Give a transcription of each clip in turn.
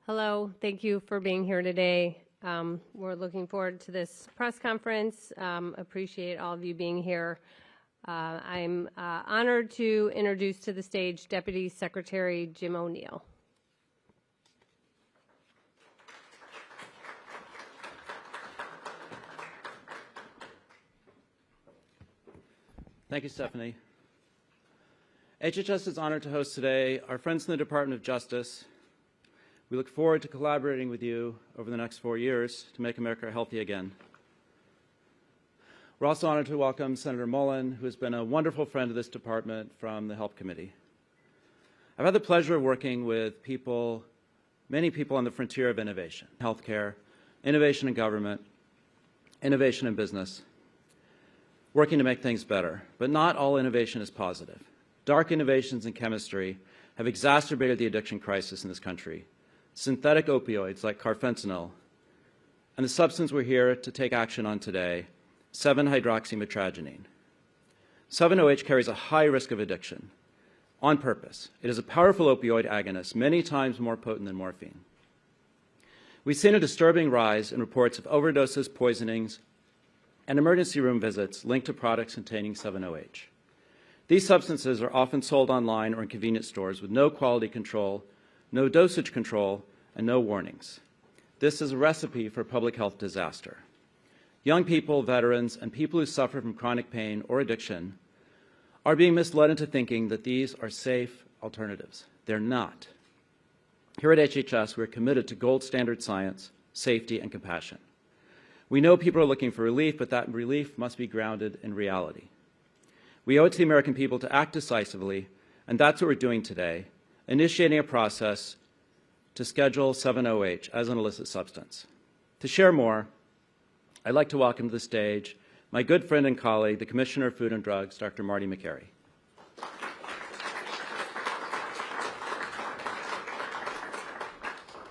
Hello, thank you for being here today. We're looking forward to this press conference. Appreciate all of you being here. I'm honored to introduce to the stage Deputy Secretary Jim O'Neill. Thank you, Stephanie. HHS is honored to host today our friends in the Department of Justice. We look forward to collaborating with you over the next 4 years to make America healthy again. We're also honored to welcome Senator Mullen, who has been a wonderful friend of this department from the Health Committee. I've had the pleasure of working with many people on the frontier of innovation, healthcare, innovation in government, innovation in business, working to make things better. But not all innovation is positive. Dark innovations in chemistry have exacerbated the addiction crisis in this country. Synthetic opioids like carfentanil, and the substance we're here to take action on today, 7-hydroxymetragenine. 7-OH carries a high risk of addiction on purpose. It is a powerful opioid agonist, many times more potent than morphine. We've seen a disturbing rise in reports of overdoses, poisonings, and emergency room visits linked to products containing 7-OH. These substances are often sold online or in convenience stores with no quality control, no dosage control, and no warnings. This is a recipe for public health disaster. Young people, veterans, and people who suffer from chronic pain or addiction are being misled into thinking that these are safe alternatives. They're not. Here at HHS, we're committed to gold standard science, safety, and compassion. We know people are looking for relief, but that relief must be grounded in reality. We owe it to the American people to act decisively, and that's what we're doing today, initiating a process to schedule 7-OH as an illicit substance. To share more, I'd like to welcome to the stage my good friend and colleague, the Commissioner of Food and Drugs, Dr. Marty Makary.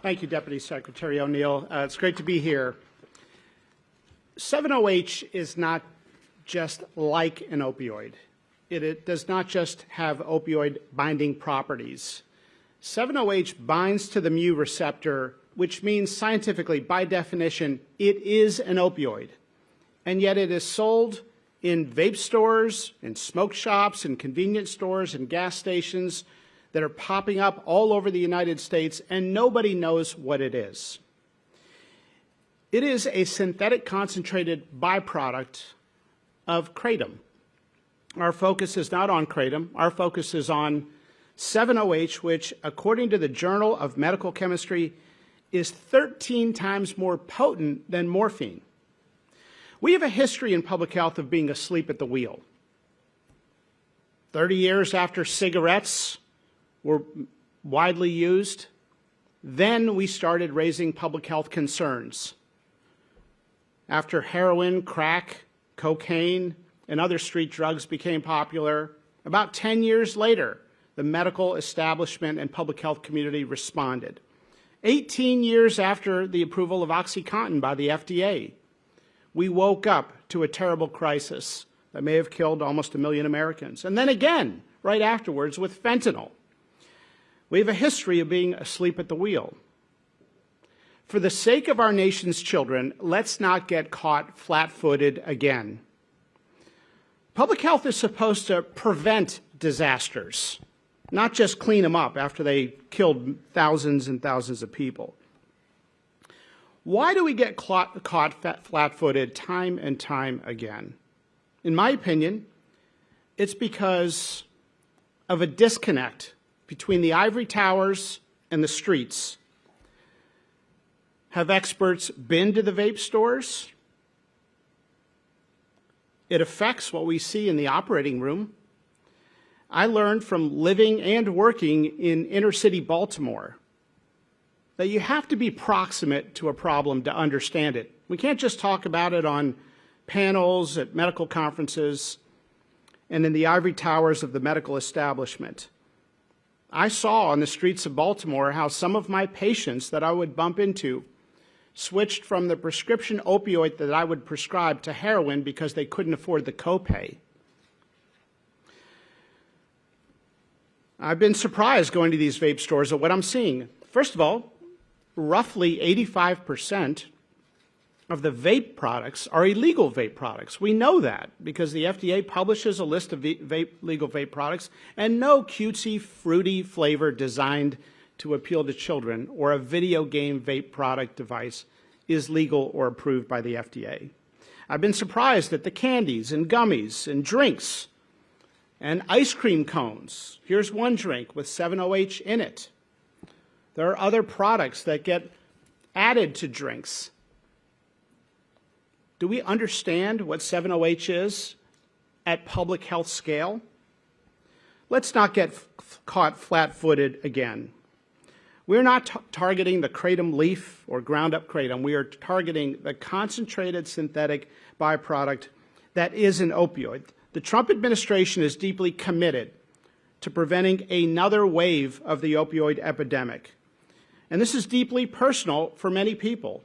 Thank you, Deputy Secretary O'Neill. It's great to be here. 7-OH is not just like an opioid. It does not just have opioid binding properties. 7-OH binds to the mu receptor, which means scientifically, by definition, it is an opioid. And yet it is sold in vape stores, in smoke shops, in convenience stores, and gas stations that are popping up all over the United States, and nobody knows what it is. It is a synthetic concentrated byproduct of kratom. Our focus is not on kratom. Our focus is on 7-OH, which, according to the Journal of Medical Chemistry, is 13 times more potent than morphine. We have a history in public health of being asleep at the wheel. 30 years after cigarettes were widely used, then we started raising public health concerns. After heroin, crack, cocaine, and other street drugs became popular, about 10 years later, the medical establishment and public health community responded. 18 years after the approval of OxyContin by the FDA, we woke up to a terrible crisis that may have killed almost 1 million Americans. And then again, right afterwards, with fentanyl. We have a history of being asleep at the wheel. For the sake of our nation's children, let's not get caught flat-footed again. Public health is supposed to prevent disasters, not just clean them up after they killed thousands and thousands of people. Why do we get caught flat-footed time and time again? In my opinion, it's because of a disconnect between the ivory towers and the streets. Have experts been to the vape stores? It affects what we see in the operating room. I learned from living and working in inner-city Baltimore that you have to be proximate to a problem to understand it. We can't just talk about it on panels at medical conferences and in the ivory towers of the medical establishment. I saw on the streets of Baltimore how some of my patients that I would bump into switched from the prescription opioid that I would prescribe to heroin because they couldn't afford the copay. I've been surprised going to these vape stores at what I'm seeing. First of all, roughly 85% of the vape products are illegal vape products. We know that because the FDA publishes a list of legal vape products, and no cutesy, fruity flavor designed to appeal to children or a video game vape product device is legal or approved by the FDA. I've been surprised at the candies and gummies and drinks and ice cream cones. Here's one drink with 7-OH in it. There are other products that get added to drinks. Do we understand what 7-OH is at public health scale? Let's not get caught flat-footed again. We're not targeting the kratom leaf or ground-up kratom. We are targeting the concentrated synthetic byproduct that is an opioid. The Trump administration is deeply committed to preventing another wave of the opioid epidemic. And this is deeply personal for many people.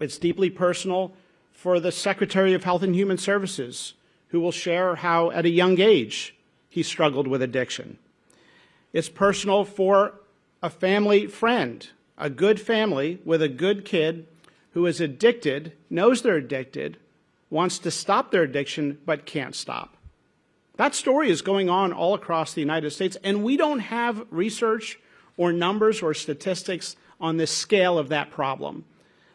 It's deeply personal for the Secretary of Health and Human Services, who will share how at a young age he struggled with addiction. It's personal for a family friend, a good family with a good kid who is addicted, knows they're addicted, wants to stop their addiction, but can't stop. That story is going on all across the United States, and we don't have research or numbers or statistics on the scale of that problem.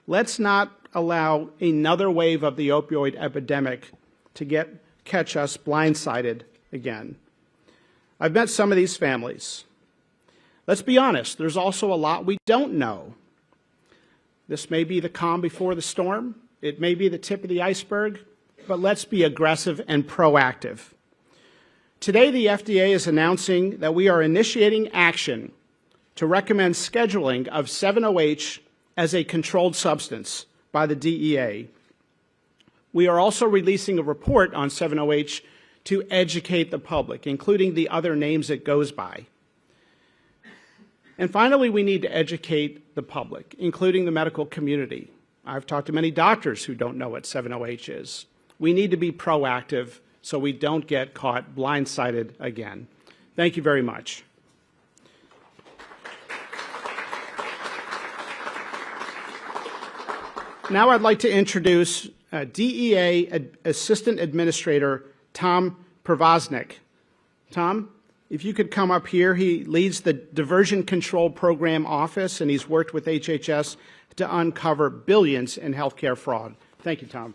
Let's not allow another wave of the opioid epidemic to catch us blindsided again. I've met some of these families. Let's be honest, there's also a lot we don't know. This may be the calm before the storm. It may be the tip of the iceberg, but let's be aggressive and proactive. Today, the FDA is announcing that we are initiating action to recommend scheduling of 7-OH as a controlled substance by the DEA. We are also releasing a report on 7-OH to educate the public, including the other names it goes by. And finally, we need to educate the public, including the medical community. I've talked to many doctors who don't know what 7-OH is. We need to be proactive so we don't get caught blindsided again. Thank you very much. Now I'd like to introduce DEA Assistant Administrator Tom Pervoznik. Tom, if you could come up here. He leads the Diversion Control Program Office, and he's worked with HHS to uncover billions in healthcare fraud. Thank you, Tom.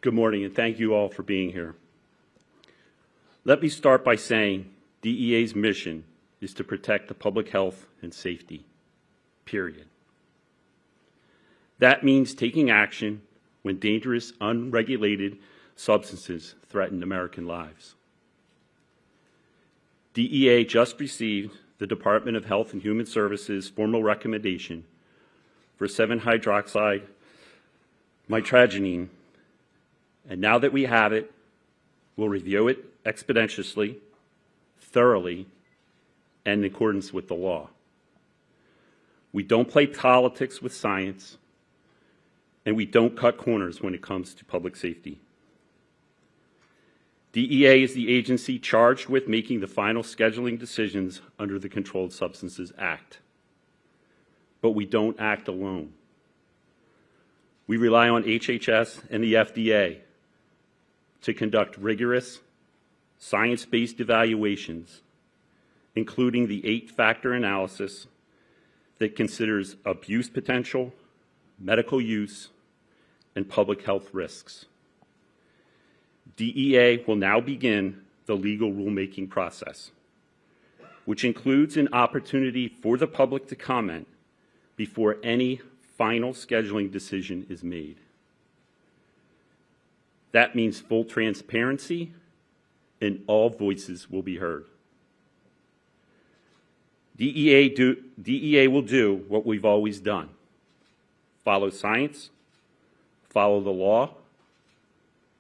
Good morning, and thank you all for being here. Let me start by saying DEA's mission is to protect the public health and safety, period. That means taking action when dangerous, unregulated substances threaten American lives. DEA just received the Department of Health and Human Services formal recommendation for 7-hydroxide mitragynine, and now that we have it, we'll review it expeditiously, thoroughly, and in accordance with the law. We don't play politics with science, and we don't cut corners when it comes to public safety. DEA is the agency charged with making the final scheduling decisions under the Controlled Substances Act. But we don't act alone. We rely on HHS and the FDA to conduct rigorous, science-based evaluations, including the 8-factor analysis that considers abuse potential, medical use, and public health risks. DEA will now begin the legal rulemaking process, which includes an opportunity for the public to comment before any final scheduling decision is made. That means full transparency, and all voices will be heard. DEA will do what we've always done: follow science, follow the law,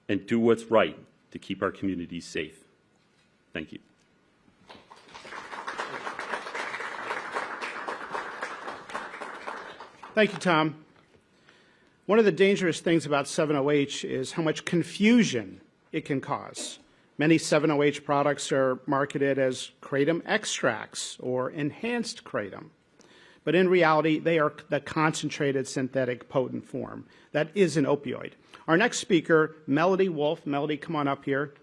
and do what's right to keep our communities safe. Thank you. Thank you, Tom. One of the dangerous things about 7-OH is how much confusion it can cause. Many 7-OH products are marketed as kratom extracts or enhanced kratom. But in reality, they are the concentrated synthetic potent form. That is an opioid. Our next speaker, Melody Wolf, Melody, come on up here,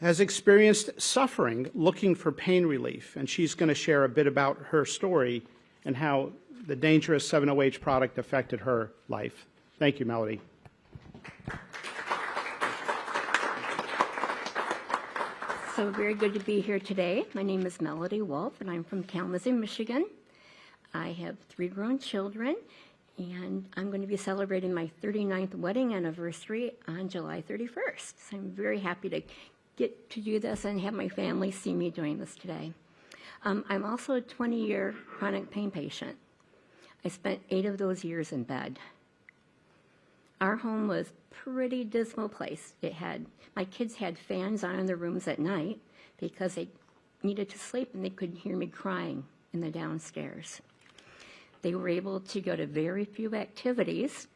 has experienced suffering looking for pain relief, and she's going to share a bit about her story and how the dangerous 7-OH product affected her life. Thank you, Melody. So very good to be here today. My name is Melody Wolf, and I'm from Kalamazoo, Michigan. I have 3 grown children, and I'm going to be celebrating my 39th wedding anniversary on July 31st. So I'm very happy to get to do this and have my family see me doing this today. I'm also a 20-year chronic pain patient. I spent 8 of those years in bed. Our home was a pretty dismal place. My kids had fans on in their rooms at night because they needed to sleep and they couldn't hear me crying in the downstairs. They were able to go to very few activities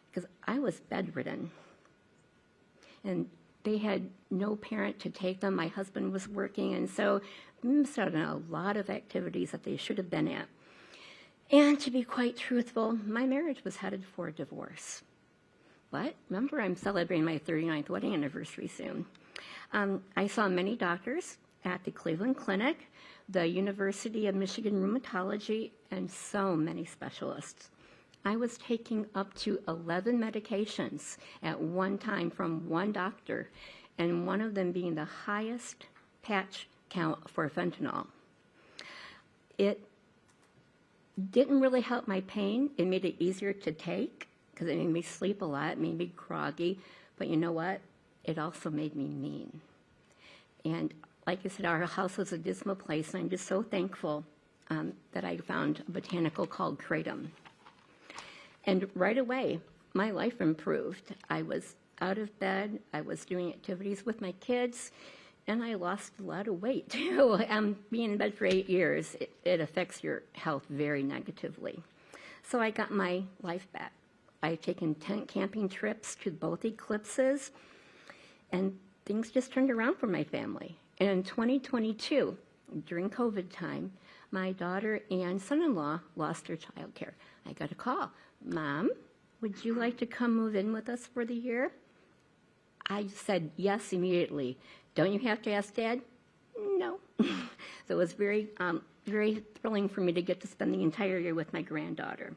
because I was bedridden. And they had no parent to take them. My husband was working, and so we missed out on a lot of activities that they should have been at. And to be quite truthful, my marriage was headed for a divorce. But remember, I'm celebrating my 39th wedding anniversary soon. I saw many doctors at the Cleveland Clinic, the University of Michigan Rheumatology, and so many specialists. I was taking up to 11 medications at one time from one doctor, and one of them being the highest patch count for fentanyl. It didn't really help my pain. It made it easier to take because it made me sleep a lot, it made me groggy, but you know what? It also made me mean. And like I said, our house was a dismal place, and I'm just so thankful that I found a botanical called kratom. And right away, my life improved. I was out of bed, I was doing activities with my kids, and I lost a lot of weight too. Being in bed for 8 years, it affects your health very negatively. So I got my life back. I've taken tent camping trips to both eclipses, and things just turned around for my family. And in 2022, during COVID time, my daughter and son-in-law lost their child care. I got a call. Mom, would you like to come move in with us for the year? I said yes immediately. Don't you have to ask Dad? No. So it was very thrilling for me to get to spend the entire year with my granddaughter.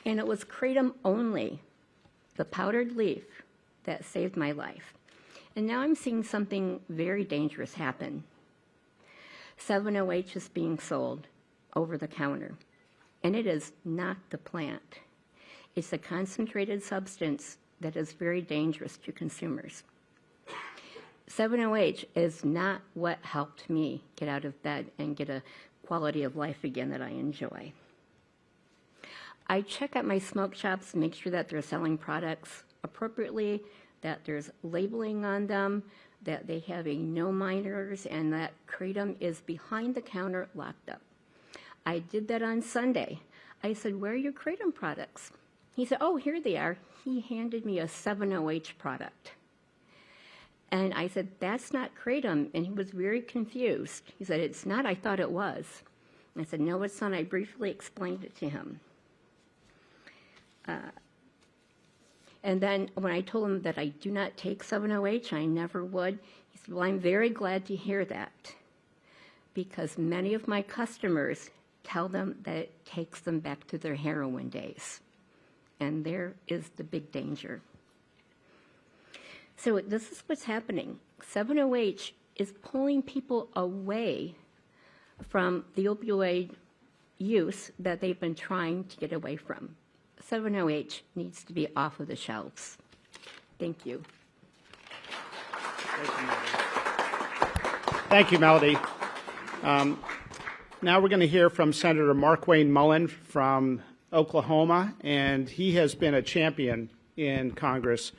And it was kratom only, the powdered leaf, that saved my life. And now I'm seeing something very dangerous happen. 7-OH is being sold over the counter, and it is not the plant. It's a concentrated substance that is very dangerous to consumers. 7-OH is not what helped me get out of bed and get a quality of life again that I enjoy. I check out my smoke shops to make sure that they're selling products appropriately, that there's labeling on them, that they have a no minors, and that kratom is behind the counter locked up. I did that on Sunday. I said, where are your kratom products? He said, oh, here they are. He handed me a 7-OH product. And I said, that's not kratom. And he was very confused. He said, it's not. I thought it was. I said, no, it's not. I briefly explained it to him. And then when I told him that I do not take 7-OH, I never would, he said, well, I'm very glad to hear that, because many of my customers tell them that it takes them back to their heroin days. And there is the big danger. So this is what's happening. 7-OH is pulling people away from the opioid use that they've been trying to get away from. 7-OH needs to be off of the shelves. Thank you. Thank you, Melody. Now we're going to hear from Senator Markwayne Mullin from Oklahoma, and he has been a champion in Congress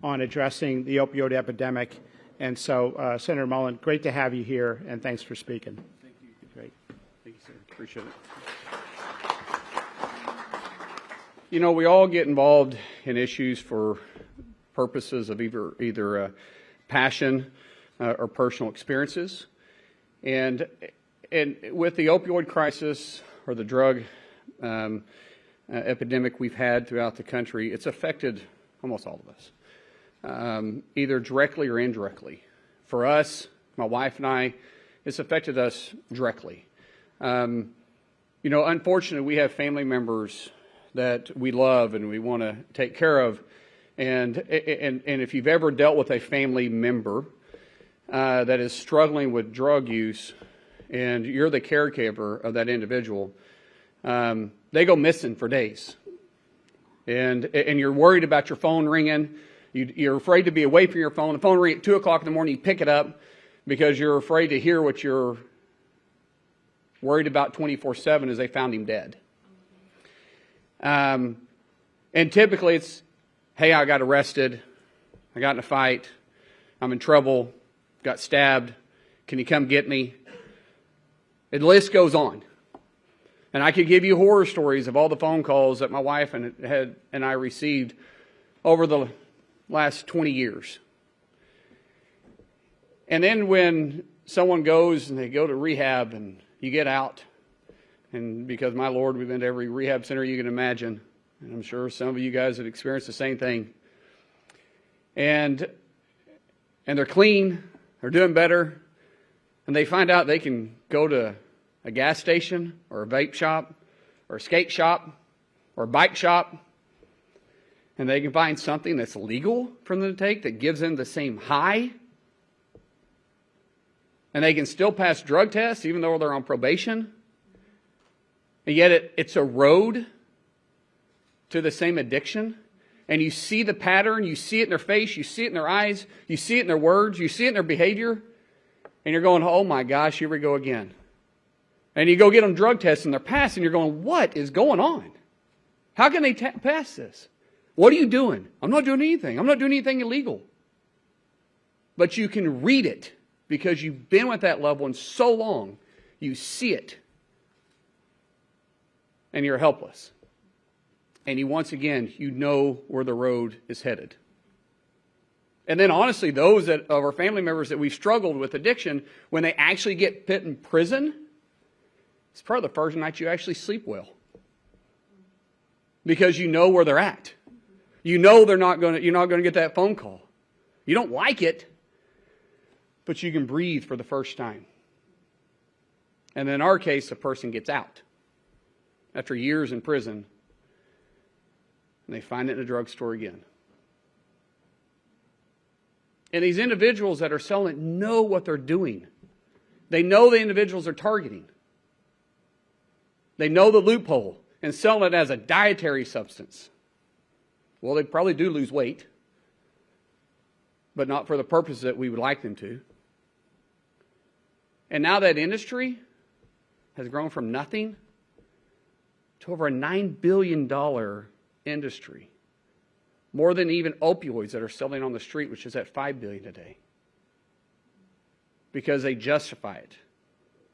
on addressing the opioid epidemic. And so, Senator Mullin, great to have you here, and thanks for speaking. Thank you. Great. Thank you, sir. Appreciate it. You know, we all get involved in issues for purposes of either passion or personal experiences. And with the opioid crisis or the drug epidemic we've had throughout the country, it's affected almost all of us, either directly or indirectly. For us, my wife and I, it's affected us directly. You know, unfortunately, we have family members that we love and we want to take care of. And if you've ever dealt with a family member that is struggling with drug use and you're the caregiver of that individual, they go missing for days. And you're worried about your phone ringing. You're afraid to be away from your phone. The phone rings at 2 o'clock in the morning, you pick it up because you're afraid to hear what you're worried about 24/7 is they found him dead. And typically it's, hey, I got arrested, I got in a fight, I'm in trouble, got stabbed, can you come get me? And the list goes on. And I could give you horror stories of all the phone calls that my wife and I received over the last 20 years. And then when someone goes and they go to rehab and you get out, and because, my Lord, we've been to every rehab center you can imagine, and I'm sure some of you guys have experienced the same thing. And they're clean, they're doing better, and they find out they can go to a gas station or a vape shop or a skate shop or a bike shop, and they can find something that's legal for them to take that gives them the same high, and they can still pass drug tests even though they're on probation. And yet it's a road to the same addiction. And you see the pattern, you see it in their face, you see it in their eyes, you see it in their words, you see it in their behavior. And you're going, oh my gosh, here we go again. And you go get them drug tests and they're passing. You're going, what is going on? How can they pass this? What are you doing? I'm not doing anything. I'm not doing anything illegal. But you can read it because you've been with that loved one so long. You see it. And you're helpless. And once again, you know where the road is headed. And then honestly, those of our family members that we've struggled with addiction, when they actually get put in prison, it's probably the first night you actually sleep well. Because you know where they're at. You know you're not going to get that phone call. You don't like it, but you can breathe for the first time. And in our case, a person gets out after years in prison, and they find it in a drugstore again. And these individuals that are selling it know what they're doing. They know the individuals they're targeting. They know the loophole and selling it as a dietary substance. Well, they probably do lose weight, but not for the purpose that we would like them to. And now that industry has grown from nothing to over a $9 billion industry. More than even opioids that are selling on the street, which is at $5 billion a day. Because they justify it.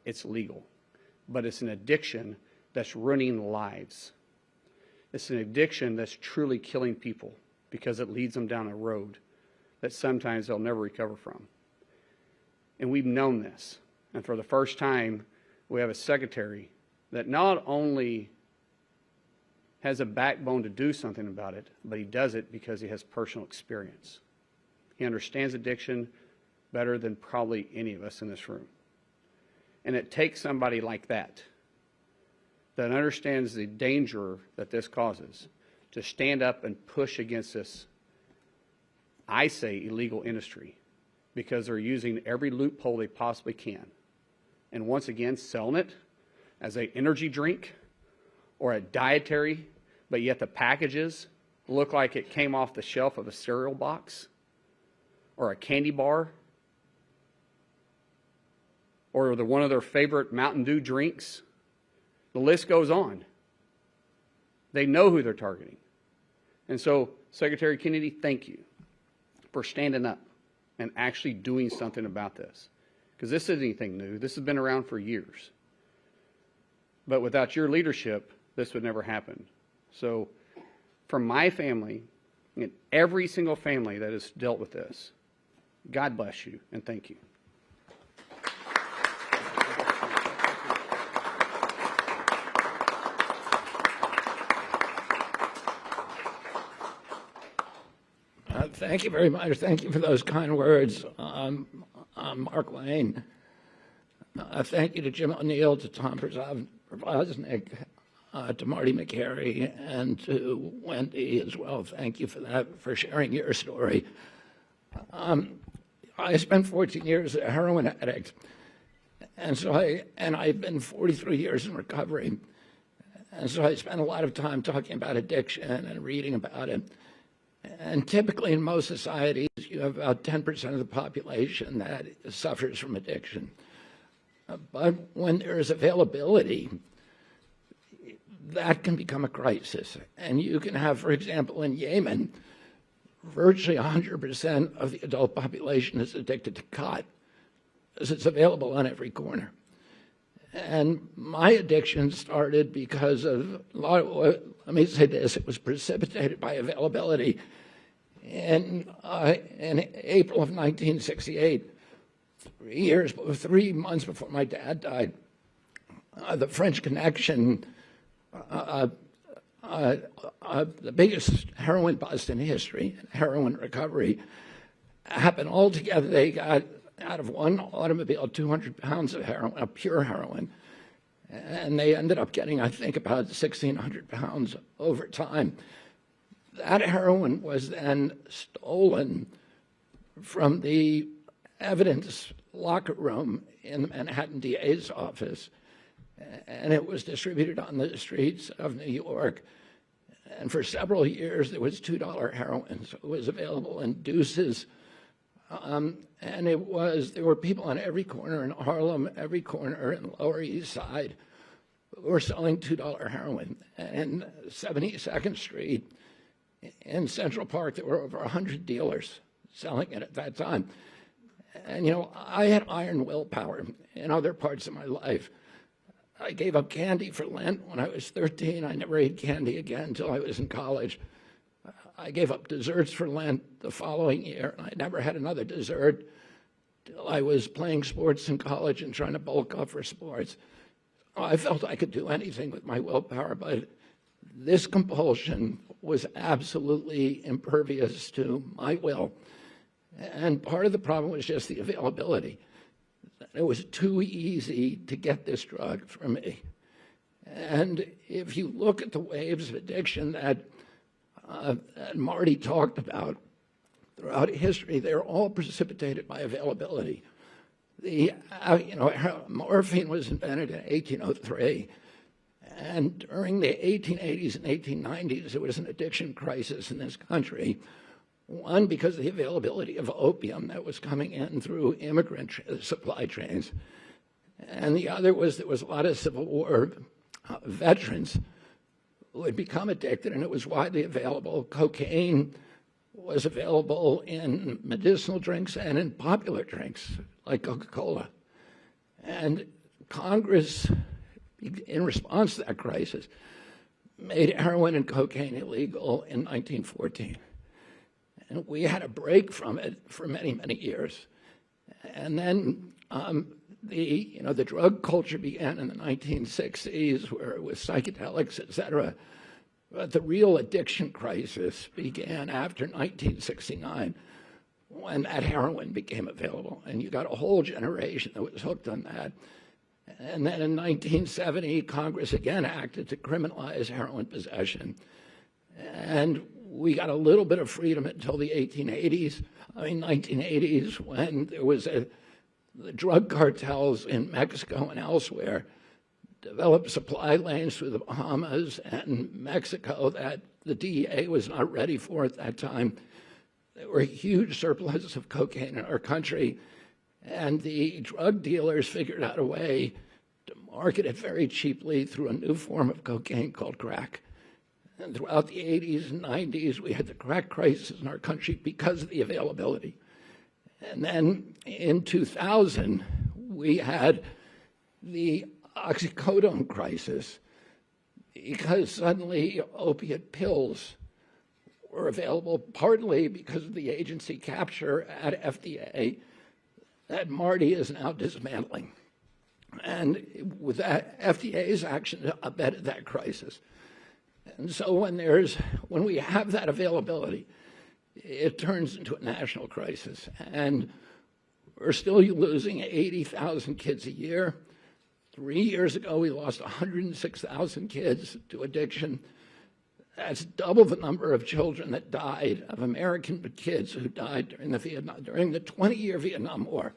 It's legal. But it's an addiction that's ruining lives. It's an addiction that's truly killing people because it leads them down a road that sometimes they'll never recover from. And we've known this. And for the first time, we have a secretary that not only has a backbone to do something about it, but he does it because he has personal experience. He understands addiction better than probably any of us in this room. And it takes somebody like that understands the danger that this causes to stand up and push against this, I say, illegal industry, because they're using every loophole they possibly can. And once again, selling it as an energy drink or a dietary, but yet the packages look like it came off the shelf of a cereal box or a candy bar or one of their favorite Mountain Dew drinks. The list goes on. They know who they're targeting. And so, Secretary Kennedy, thank you for standing up and actually doing something about this. Because this isn't anything new. This has been around for years. But without your leadership, this would never happen. So, from my family, And every single family that has dealt with this, God bless you and thank you. Thank you very much. Thank you for those kind words. I'm Mark Lane. Thank you to Jim O'Neill, to Tom Przosnik, to Marty McCary, and to Wendy as well. Thank you for that, for sharing your story. I spent 14 years a heroin addict, and I've been 43 years in recovery. And so I spent a lot of time talking about addiction and reading about it. And typically in most societies, you have about 10% of the population that suffers from addiction. But when there is availability, that can become a crisis. And you can have, for example, in Yemen, virtually 100% of the adult population is addicted to khat, because it's available on every corner. And my addiction started because of, let me say this, it was precipitated by availability. In April of 1968, 3 months before my dad died, the French Connection, the biggest heroin bust in history, heroin recovery, happened all together. They got out of one automobile 200 pounds of heroin, of pure heroin, and they ended up getting, I think, about 1,600 pounds over time. That heroin was then stolen from the evidence locker room in the Manhattan DA's office, and it was distributed on the streets of New York. And for several years, there was $2 heroin, so it was available in deuces. And there were people on every corner in Harlem, every corner in the Lower East Side who were selling $2 heroin. And 72nd Street in Central Park, there were over 100 dealers selling it at that time. And, you know, I had iron willpower in other parts of my life. I gave up candy for Lent when I was 13. I never ate candy again until I was in college. I gave up desserts for Lent the following year, and I never had another dessert till I was playing sports in college and trying to bulk up for sports. I felt I could do anything with my willpower, but this compulsion was absolutely impervious to my will. And part of the problem was just the availability. It was too easy to get this drug for me. And if you look at the waves of addiction that Marty talked about throughout history, they're all precipitated by availability. Morphine was invented in 1803, and during the 1880s and 1890s, there was an addiction crisis in this country. One, because of the availability of opium that was coming in through immigrant supply trains, and the other was there was a lot of Civil War veterans who had become addicted, and it was widely available. Cocaine was available in medicinal drinks and in popular drinks like Coca-Cola. And Congress, in response to that crisis, made heroin and cocaine illegal in 1914. And we had a break from it for many, many years. And then the drug culture began in the 1960s, where it was psychedelics, et cetera. But the real addiction crisis began after 1969, when that heroin became available. And you got a whole generation that was hooked on that. And then in 1970, Congress again acted to criminalize heroin possession. And we got a little bit of freedom until the 1980s, when there was the drug cartels in Mexico and elsewhere developed supply lanes through the Bahamas and Mexico that the DEA was not ready for at that time. There were huge surpluses of cocaine in our country, and the drug dealers figured out a way to market it very cheaply through a new form of cocaine called crack. And throughout the 80s and 90s, we had the crack crisis in our country because of the availability. And then in 2000, we had the oxycodone crisis because suddenly opiate pills were available partly because of the agency capture at FDA that Marty is now dismantling. And with that, FDA's action abetted that crisis. And so when we have that availability, it turns into a national crisis. And we're still losing 80,000 kids a year. 3 years ago, we lost 106,000 kids to addiction. That's double the number of children that died, of American kids who died during the 20-year Vietnam War.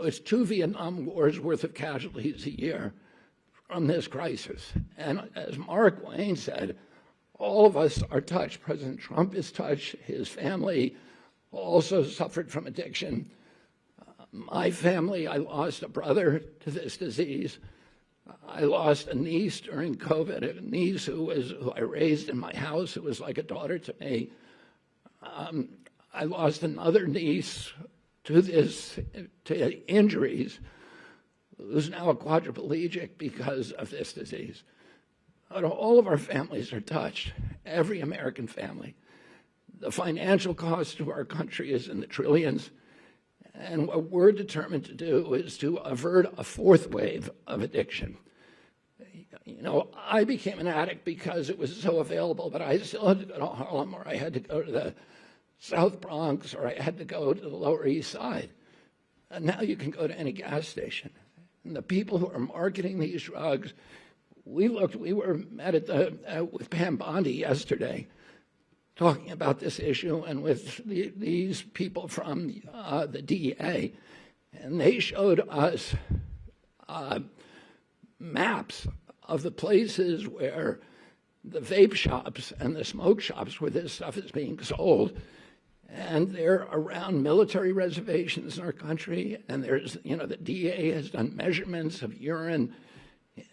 It's 2 Vietnam Wars worth of casualties a year from this crisis. And as Mark Wayne said, all of us are touched. President Trump is touched. His family also suffered from addiction. My family, I lost a brother to this disease. I lost a niece during COVID, a niece who I raised in my house, who was like a daughter to me. I lost another niece to injuries, who's now a quadriplegic because of this disease. But all of our families are touched, every American family. The financial cost to our country is in the trillions, and what we're determined to do is to avert a 4th wave of addiction. You know, I became an addict because it was so available, but I still had to go to Harlem, or I had to go to the South Bronx, or I had to go to the Lower East Side. And now you can go to any gas station. And the people who are marketing these drugs, we were met with Pam Bondi yesterday talking about this issue, and with these people from the DEA. And they showed us maps of the places where the vape shops and the smoke shops where this stuff is being sold. And they're around military reservations in our country. And there's, you know, the DEA has done measurements of urine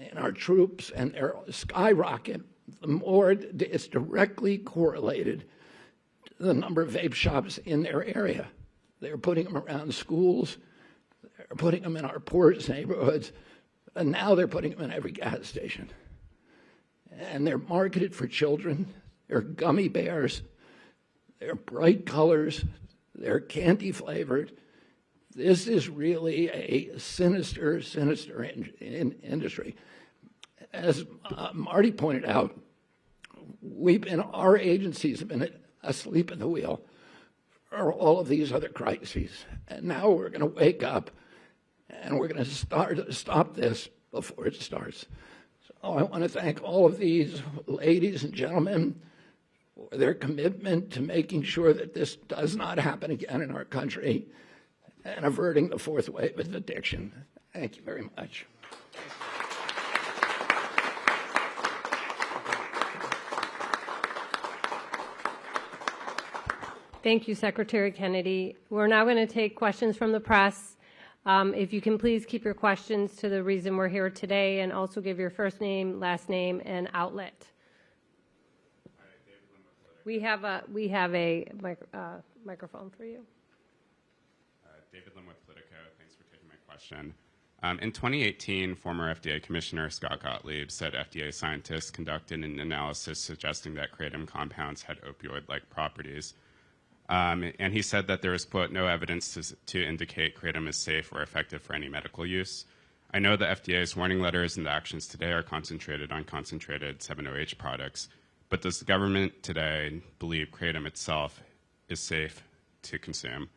in our troops, and they're skyrocket. The more it's directly correlated to the number of vape shops in their area. They're putting them around schools. They're putting them in our poorest neighborhoods. And now they're putting them in every gas station. And they're marketed for children. They're gummy bears. They're bright colors. They're candy flavored. This is really a sinister, sinister industry. As Marty pointed out, our agencies have been asleep at the wheel for all of these other crises. And now we're going to wake up, and we're going to stop this before it starts. So I want to thank all of these ladies and gentlemen for their commitment to making sure that this does not happen again in our country and averting the 4th wave of addiction. Thank you very much. Thank you, Secretary Kennedy. We're now going to take questions from the press. If you can please keep your questions to the reason we're here today, and also give your first name, last name, and outlet. We have a microphone for you. David Lim with Politico. Thanks for taking my question. In 2018, former FDA Commissioner Scott Gottlieb said FDA scientists conducted an analysis suggesting that kratom compounds had opioid-like properties. And he said that there is, quote, no evidence to indicate kratom is safe or effective for any medical use. I know the FDA's warning letters and the actions today are concentrated on concentrated 7-OH products, but does the government today believe kratom itself is safe to consume?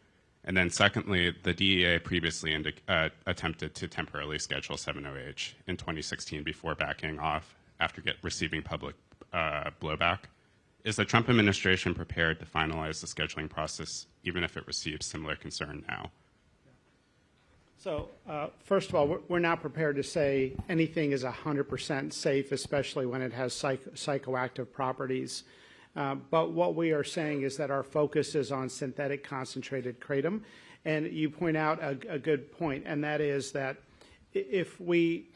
And then secondly, the DEA previously attempted to temporarily schedule 7-OH in 2016 before backing off after receiving public blowback. Is the Trump administration prepared to finalize the scheduling process, even if it receives similar concern now? So, first of all, we're not prepared to say anything is 100% safe, especially when it has psychoactive properties. But what we are saying is that our focus is on synthetic concentrated kratom. And you point out a good point, and that is that if we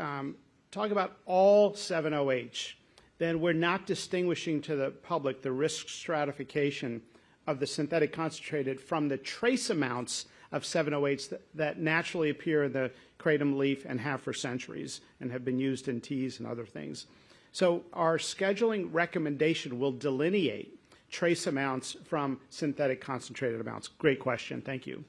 talk about all 7-OH, then we're not distinguishing to the public the risk stratification of the synthetic concentrated from the trace amounts of 7-OH that naturally appear in the kratom leaf and have for centuries and have been used in teas and other things. So our scheduling recommendation will delineate trace amounts from synthetic concentrated amounts? Great question. Thank you.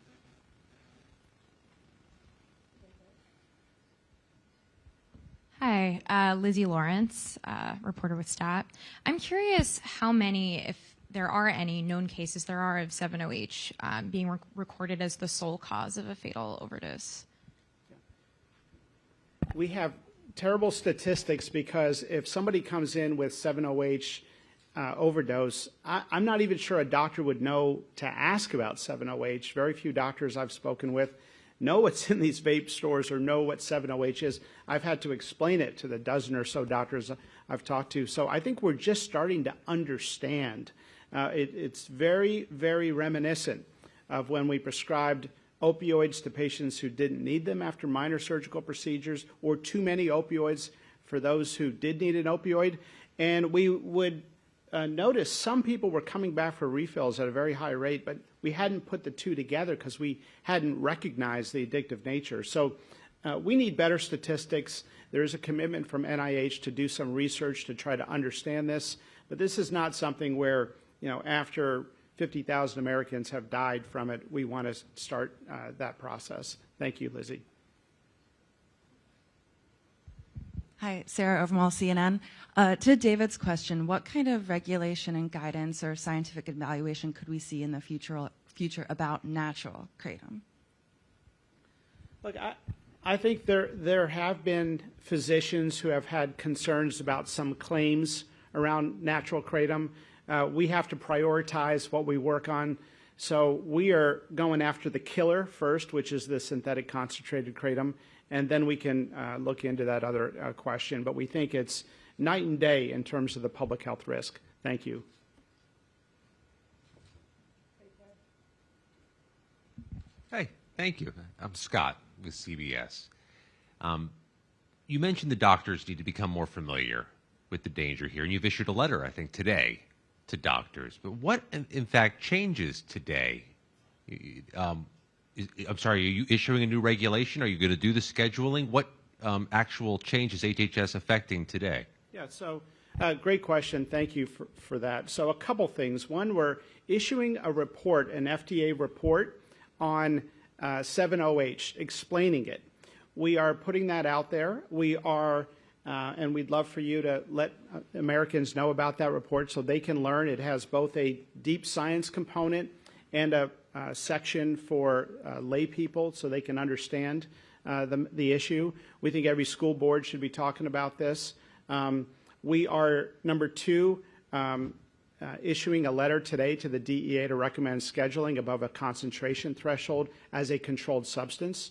Hi, Lizzie Lawrence, reporter with STAT. I'm curious how many, if there are any known cases there are of 7-OH being recorded as the sole cause of a fatal overdose. We have terrible statistics because if somebody comes in with 7-OH overdose, I'm not even sure a doctor would know to ask about 7-OH. Very few doctors I've spoken with know what's in these vape stores or know what 7-OH is. I've had to explain it to the dozen or so doctors I've talked to. So I think we're just starting to understand. It's very, very reminiscent of when we prescribed opioids to patients who didn't need them after minor surgical procedures, or too many opioids for those who did need an opioid. And we would notice some people were coming back for refills at a very high rate, but we hadn't put the two together because we hadn't recognized the addictive nature. So we need better statistics. There is a commitment from NIH to do some research to try to understand this, but this is not something where, after 50,000 Americans have died from it, we want to start that process. Thank you, Lizzie. Hi, Sarah Overmall, CNN. To David's question, what kind of regulation and guidance or scientific evaluation could we see in the future about natural kratom? Look, I think there have been physicians who have had concerns about some claims around natural kratom. We have to prioritize what we work on. So we are going after the killer first, which is the synthetic concentrated kratom, and then we can look into that other question. But we think it's night and day in terms of the public health risk. Thank you. Hey, thank you. I'm Scott with CBS. You mentioned the doctors need to become more familiar with the danger here, and you've issued a letter, I think, today to doctors. But what, in fact, changes today? I'm sorry, are you issuing a new regulation? Are you going to do the scheduling? What actual change is HHS affecting today? Yeah, so great question. Thank you for that. So a couple things. One, we're issuing a report, an FDA report on 7-OH, explaining it. We are putting that out there. We are, and we'd love for you to let Americans know about that report so they can learn. It has both a deep science component and a section for lay people so they can understand the issue. We think every school board should be talking about this. We are, number two, issuing a letter today to the DEA to recommend scheduling above a concentration threshold as a controlled substance.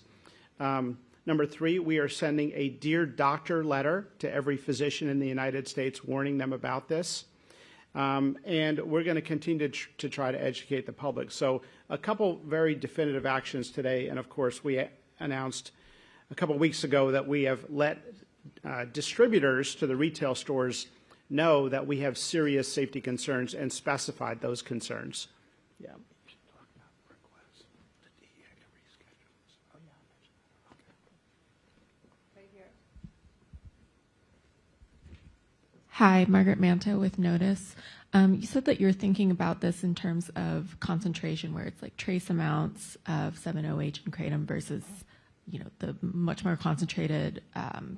Number three, we are sending a Dear Doctor letter to every physician in the United States warning them about this. And we're going to continue to try to educate the public. So a couple very definitive actions today. And of course, we announced a couple weeks ago that we have let distributors to the retail stores know that we have serious safety concerns and specified those concerns. Yeah. Hi, Margaret Manta with Notice. You said that you're thinking about this in terms of concentration, where it's like trace amounts of 7-OH and kratom versus, the much more concentrated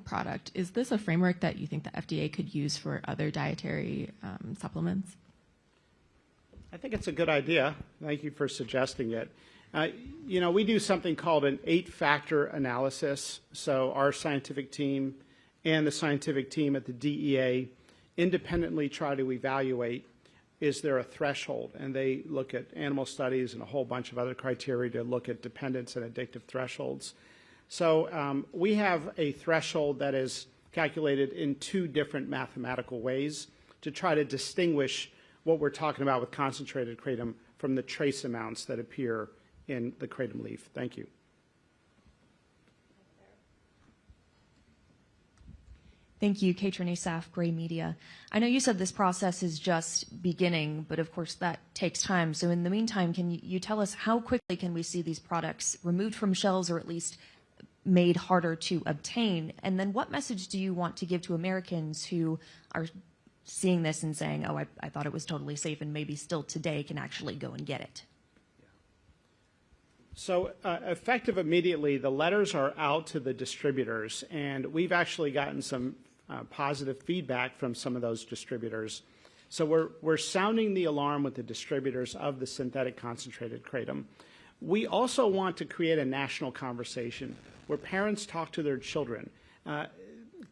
product. Is this a framework that you think the FDA could use for other dietary supplements? I think it's a good idea. Thank you for suggesting it. We do something called an 8-factor analysis. So our scientific team and the scientific team at the DEA independently try to evaluate, is there a threshold? And they look at animal studies and a whole bunch of other criteria to look at dependence and addictive thresholds. So we have a threshold that is calculated in 2 different mathematical ways to try to distinguish what we're talking about with concentrated kratom from the trace amounts that appear in the kratom leaf. Thank you. Thank you, Katrin Asaf, Gray Media. I know you said this process is just beginning, but of course that takes time. So in the meantime, can you tell us how quickly can we see these products removed from shelves or at least made harder to obtain? And then what message do you want to give to Americans who are seeing this and saying, oh, I thought it was totally safe, and maybe still today can actually go and get it? So effective immediately, the letters are out to the distributors, and we've actually gotten some positive feedback from some of those distributors. So we're sounding the alarm with the distributors of the synthetic concentrated kratom. We also want to create a national conversation where parents talk to their children.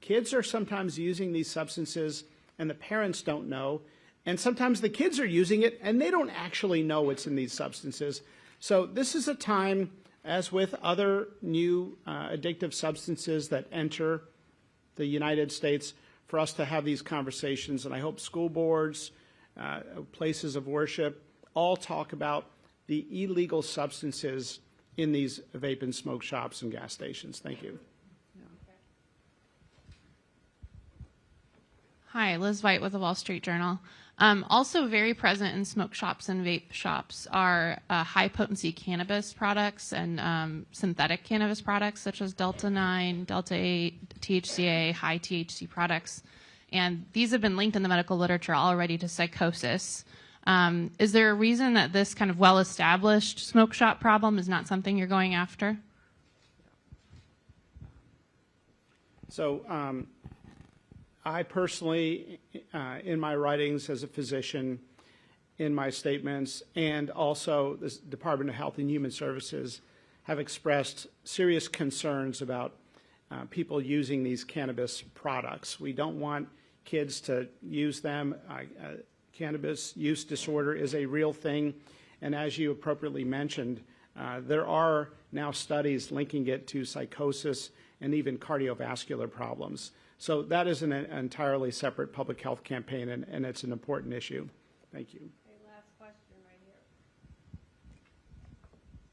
Kids are sometimes using these substances and the parents don't know, and sometimes the kids are using it and they don't actually know what's in these substances. So this is a time, as with other new addictive substances that enter the United States, for us to have these conversations. And I hope school boards, places of worship, all talk about the illegal substances in these vape and smoke shops and gas stations. Thank you. Hi, Liz White with the Wall Street Journal. Also very present in smoke shops and vape shops are high-potency cannabis products and synthetic cannabis products such as Delta-9, Delta-8, THCA, high THC products. And these have been linked in the medical literature already to psychosis. Is there a reason that this kind of well-established smoke shop problem is not something you're going after? So I personally, in my writings as a physician, in my statements, and also the Department of Health and Human Services, have expressed serious concerns about people using these cannabis products. We don't want kids to use them. Cannabis use disorder is a real thing, and as you appropriately mentioned, there are now studies linking it to psychosis and even cardiovascular problems. So that is an entirely separate public health campaign, and it's an important issue. Thank you. Okay, last question right here.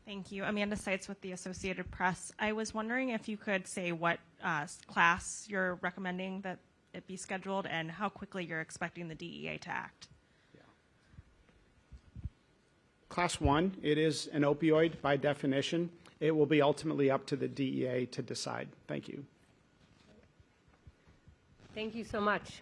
Thank you. Amanda Seitz with the Associated Press. I was wondering if you could say what class you're recommending that it be scheduled and how quickly you're expecting the DEA to act. Class 1, it is an opioid by definition. It will be ultimately up to the DEA to decide. Thank you. Thank you so much.